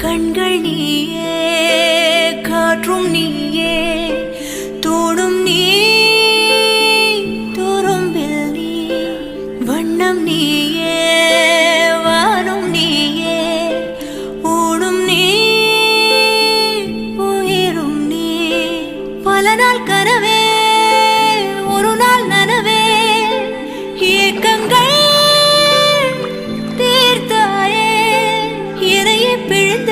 கண்கள் நீயே காற்றும் நீயே தோடும் நீ துரும்பில் நீ வண்ணம் நீயே வானும் நீயே ஊடும் நீ உயிரும் நீ பல நாள் கனவே ஒரு நாள் நனவே ஏக்கங்கள் தீர்த்தாயே இறையை பிழிந்த